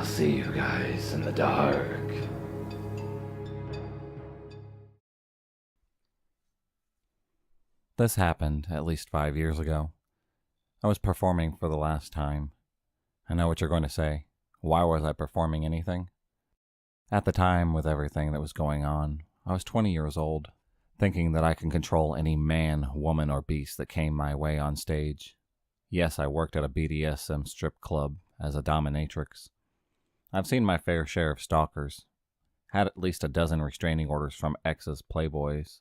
see you guys in the dark. This happened at least 5 years ago. I was performing for the last time. I know what you're going to say. Why was I performing anything? At the time, with everything that was going on, I was 20 years old, thinking that I can control any man, woman, or beast that came my way on stage. Yes, I worked at a BDSM strip club as a dominatrix. I've seen my fair share of stalkers, had at least a dozen restraining orders from ex's playboys.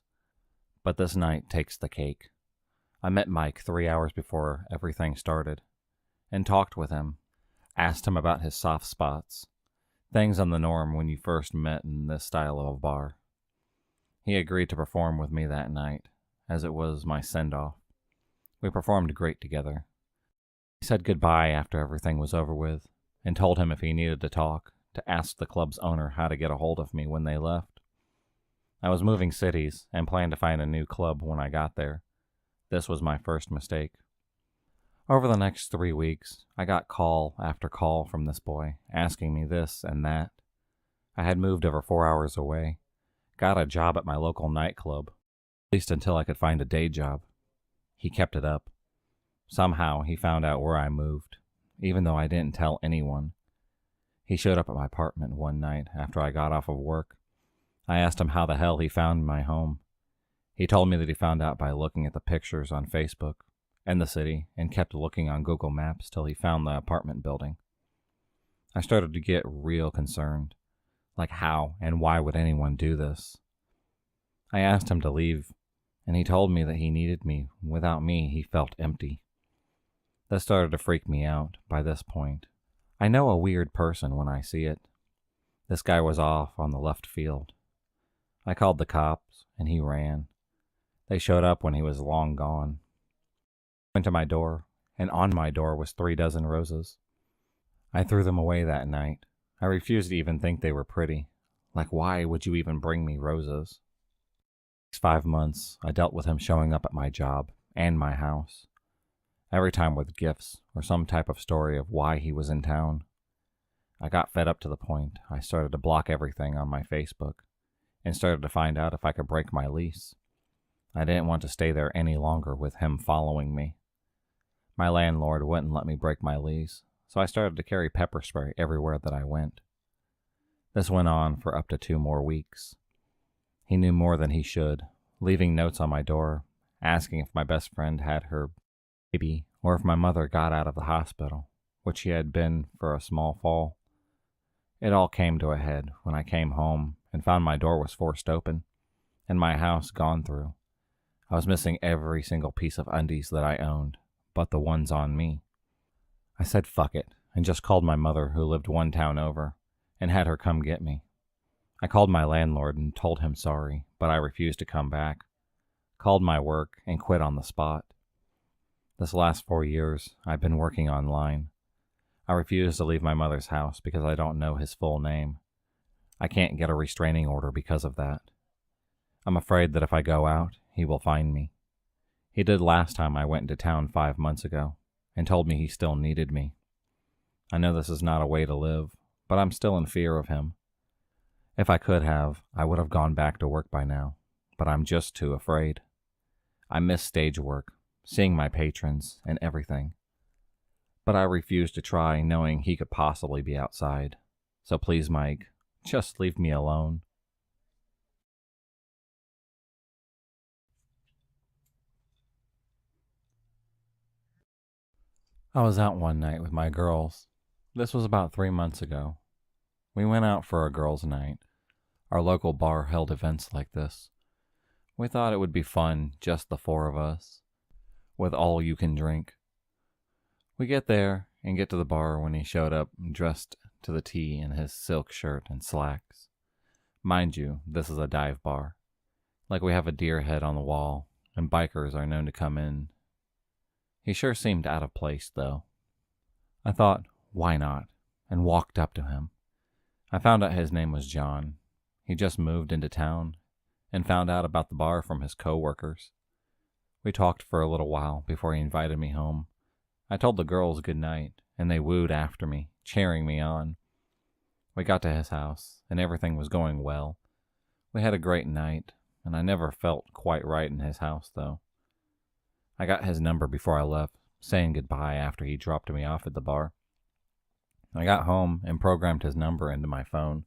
But this night takes the cake. I met Mike 3 hours before everything started, and talked with him, asked him about his soft spots, things on the norm when you first met in this style of a bar. He agreed to perform with me that night, as it was my send-off. We performed great together. He said goodbye after everything was over with, and told him if he needed to talk, to ask the club's owner how to get a hold of me when they left. I was moving cities and planned to find a new club when I got there. This was my first mistake. Over the next 3 weeks, I got call after call from this boy, asking me this and that. I had moved over 4 hours away, got a job at my local nightclub, at least until I could find a day job. He kept it up. Somehow he found out where I moved, even though I didn't tell anyone. He showed up at my apartment one night after I got off of work. I asked him how the hell he found my home. He told me that he found out by looking at the pictures on Facebook and the city and kept looking on Google Maps till he found the apartment building. I started to get real concerned. Like, how and why would anyone do this? I asked him to leave, and he told me that he needed me. Without me, he felt empty. That started to freak me out by this point. I know a weird person when I see it. This guy was off on the left field. I called the cops, and he ran. They showed up when he was long gone. I went to my door, and on my door was 3 dozen roses. I threw them away that night. I refused to even think they were pretty. Like, why would you even bring me roses? For 5 months, I dealt with him showing up at my job and my house. Every time with gifts or some type of story of why he was in town. I got fed up to the point I started to block everything on my Facebook and started to find out if I could break my lease. I didn't want to stay there any longer with him following me. My landlord wouldn't let me break my lease, so I started to carry pepper spray everywhere that I went. This went on for up to 2 more weeks. He knew more than he should, leaving notes on my door, asking if my best friend had her baby or if my mother got out of the hospital, which she had been for a small fall. It all came to a head when I came home and found my door was forced open and my house gone through. I was missing every single piece of undies that I owned, but the ones on me. I said fuck it and just called my mother, who lived 1 town over, and had her come get me. I called my landlord and told him sorry, but I refused to come back. Called my work and quit on the spot. This last 4 years, I've been working online. I refuse to leave my mother's house because I don't know his full name. I can't get a restraining order because of that. I'm afraid that if I go out, he will find me. He did last time I went into town 5 months ago, and told me he still needed me. I know this is not a way to live, but I'm still in fear of him. If I could have, I would have gone back to work by now, but I'm just too afraid. I miss stage work, seeing my patrons, and everything. But I refuse to try, knowing he could possibly be outside. So please, Mike, just leave me alone. I was out one night with my girls. This was about 3 months ago. We went out for a girls' night. Our local bar held events like this. We thought it would be fun, just the 4 of us, with all you can drink. We get there and get to the bar when he showed up dressed to the T in his silk shirt and slacks. Mind you, this is a dive bar. Like we have a deer head on the wall, and bikers are known to come in. He sure seemed out of place, though. I thought, why not, and walked up to him. I found out his name was John. He just moved into town and found out about the bar from his co-workers. We talked for a little while before he invited me home. I told the girls good night, and they wooed after me, cheering me on. We got to his house, and everything was going well. We had a great night, and I never felt quite right in his house, though. I got his number before I left, saying goodbye after he dropped me off at the bar. I got home and programmed his number into my phone.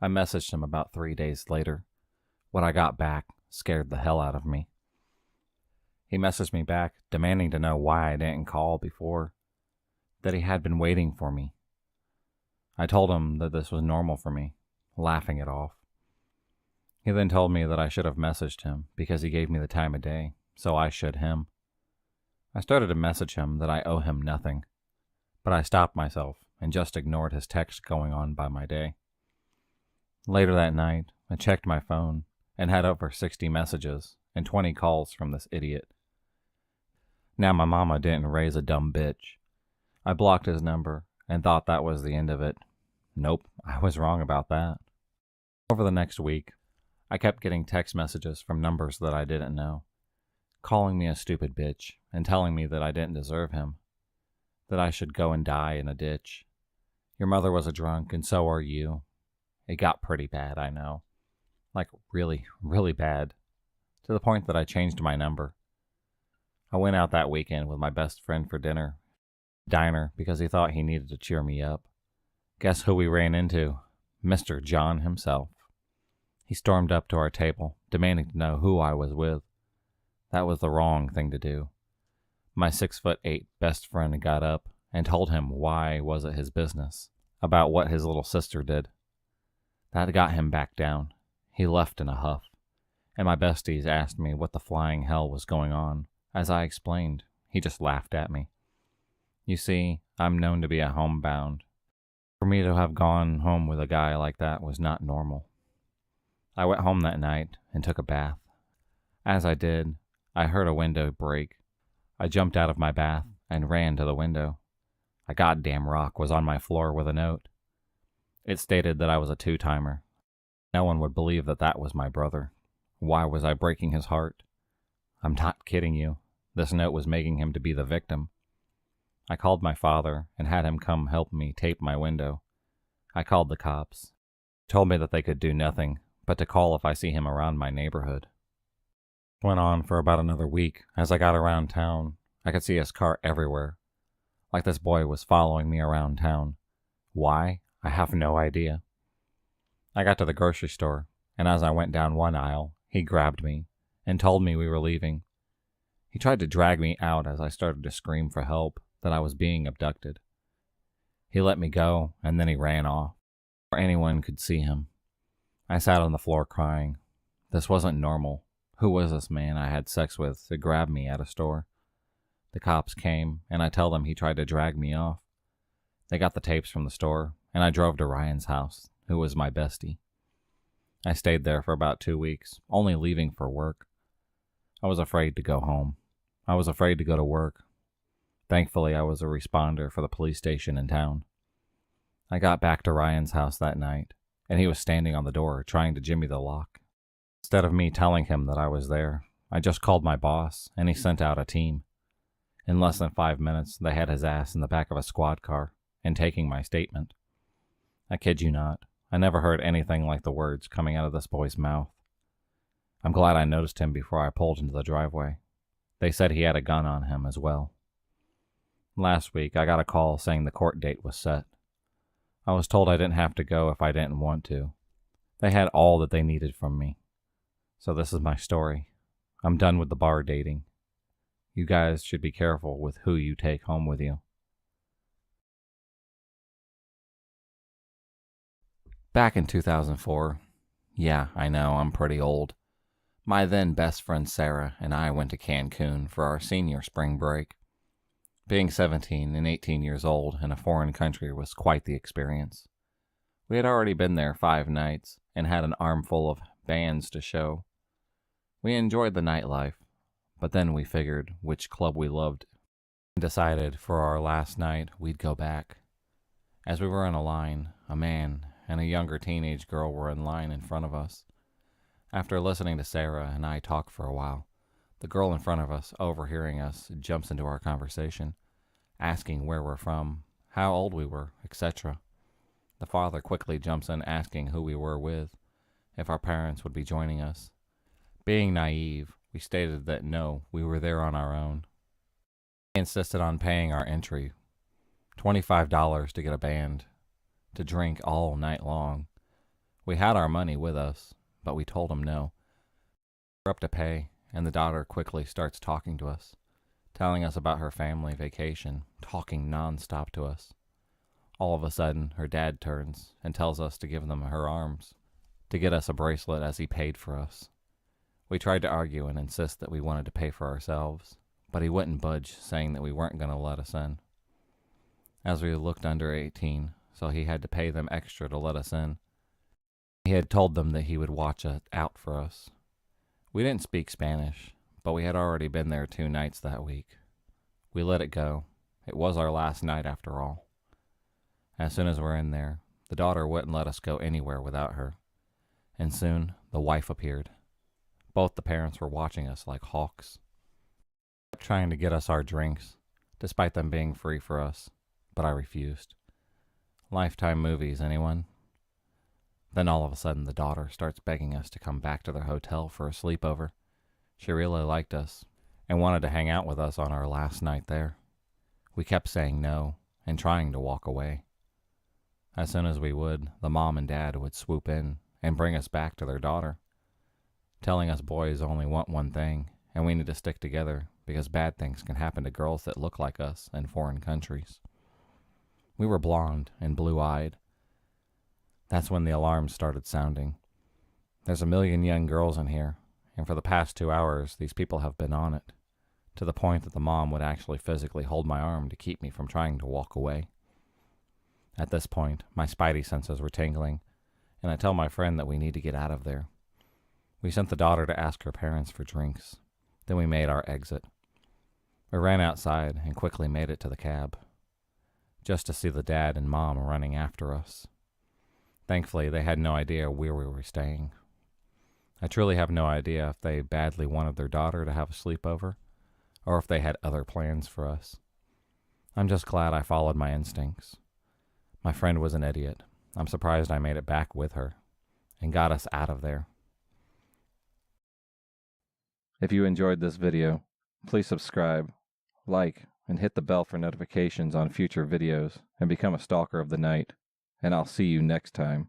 I messaged him about 3 days later. What I got back scared the hell out of me. He messaged me back, demanding to know why I didn't call before, that he had been waiting for me. I told him that this was normal for me, laughing it off. He then told me that I should have messaged him because he gave me the time of day, so I should him. I started to message him that I owe him nothing, but I stopped myself and just ignored his text going on by my day. Later that night, I checked my phone and had over 60 messages and 20 calls from this idiot. Now my mama didn't raise a dumb bitch. I blocked his number and thought that was the end of it. Nope, I was wrong about that. Over the next week, I kept getting text messages from numbers that I didn't know, calling me a stupid bitch and telling me that I didn't deserve him, that I should go and die in a ditch. Your mother was a drunk and so are you. It got pretty bad, I know. Like really, really bad. To the point that I changed my number. I went out that weekend with my best friend for dinner. Diner because he thought he needed to cheer me up. Guess who we ran into? Mr. John himself. He stormed up to our table, demanding to know who I was with. That was the wrong thing to do. My 6'8" best friend got up and told him why was it his business, about what his little sister did. That got him back down. He left in a huff, and my besties asked me what the flying hell was going on. As I explained, he just laughed at me. You see, I'm known to be a homebound. For me to have gone home with a guy like that was not normal. I went home that night and took a bath. As I did, I heard a window break. I jumped out of my bath and ran to the window. A goddamn rock was on my floor with a note. It stated that I was a two-timer. No one would believe that that was my brother. Why was I breaking his heart? I'm not kidding you. This note was making him to be the victim. I called my father and had him come help me tape my window. I called the cops. Told me that they could do nothing, but to call if I see him around my neighborhood. Went on for about another week. As I got around town, I could see his car everywhere. Like this boy was following me around town. Why? I have no idea. I got to the grocery store, and as I went down one aisle, he grabbed me and told me we were leaving. He tried to drag me out as I started to scream for help, that I was being abducted. He let me go, and then he ran off, before anyone could see him. I sat on the floor crying. This wasn't normal. Who was this man I had sex with to grab me at a store? The cops came, and I tell them he tried to drag me off. They got the tapes from the store, and I drove to Ryan's house, who was my bestie. I stayed there for about 2 weeks, only leaving for work. I was afraid to go home. I was afraid to go to work. Thankfully, I was a responder for the police station in town. I got back to Ryan's house that night, and he was standing on the door trying to jimmy the lock. Instead of me telling him that I was there, I just called my boss, and he sent out a team. In less than 5 minutes, they had his ass in the back of a squad car and taking my statement. I kid you not, I never heard anything like the words coming out of this boy's mouth. I'm glad I noticed him before I pulled into the driveway. They said he had a gun on him as well. Last week, I got a call saying the court date was set. I was told I didn't have to go if I didn't want to. They had all that they needed from me. So this is my story. I'm done with the bar dating. You guys should be careful with who you take home with you. Back in 2004, yeah, I know, I'm pretty old. My then best friend Sarah and I went to Cancun for our senior spring break. Being 17 and 18 years old in a foreign country was quite the experience. We had already been there 5 nights and had an armful of bands to show. We enjoyed the nightlife, but then we figured which club we loved and decided for our last night we'd go back. As we were in a line, a man and a younger teenage girl were in line in front of us. After listening to Sarah and I talk for a while, the girl in front of us, overhearing us, jumps into our conversation, asking where we're from, how old we were, etc. The father quickly jumps in asking who we were with, if our parents would be joining us. Being naive, we stated that no, we were there on our own. He insisted on paying our entry, $25 to get a band, to drink all night long. We had our money with us, but we told him no. We're up to pay, and the daughter quickly starts talking to us, telling us about her family vacation, talking nonstop to us. All of a sudden, her dad turns and tells us to give them her arms, to get us a bracelet as he paid for us. We tried to argue and insist that we wanted to pay for ourselves, but he wouldn't budge, saying that we weren't going to let us in, as we looked under 18, so he had to pay them extra to let us in. He had told them that he would watch out for us. We didn't speak Spanish, but we had already been there 2 nights that week. We let it go. It was our last night after all. As soon as we're in there, the daughter wouldn't let us go anywhere without her, and soon the wife appeared. Both the parents were watching us like hawks. They kept trying to get us our drinks, despite them being free for us, but I refused. Lifetime movies, anyone? Then all of a sudden the daughter starts begging us to come back to their hotel for a sleepover. She really liked us and wanted to hang out with us on our last night there. We kept saying no and trying to walk away. As soon as we would, the mom and dad would swoop in and bring us back to their daughter, telling us boys only want one thing and we need to stick together because bad things can happen to girls that look like us in foreign countries. We were blonde and blue-eyed. That's when the alarms started sounding. There's a million young girls in here, and for the past 2 hours, these people have been on it, to the point that the mom would actually physically hold my arm to keep me from trying to walk away. At this point, my spidey senses were tingling, and I tell my friend that we need to get out of there. We sent the daughter to ask her parents for drinks. Then we made our exit. We ran outside and quickly made it to the cab, just to see the dad and mom running after us. Thankfully, they had no idea where we were staying. I truly have no idea if they badly wanted their daughter to have a sleepover, or if they had other plans for us. I'm just glad I followed my instincts. My friend was an idiot. I'm surprised I made it back with her and got us out of there. If you enjoyed this video, please subscribe, like, and hit the bell for notifications on future videos and become a stalker of the night. And I'll see you next time.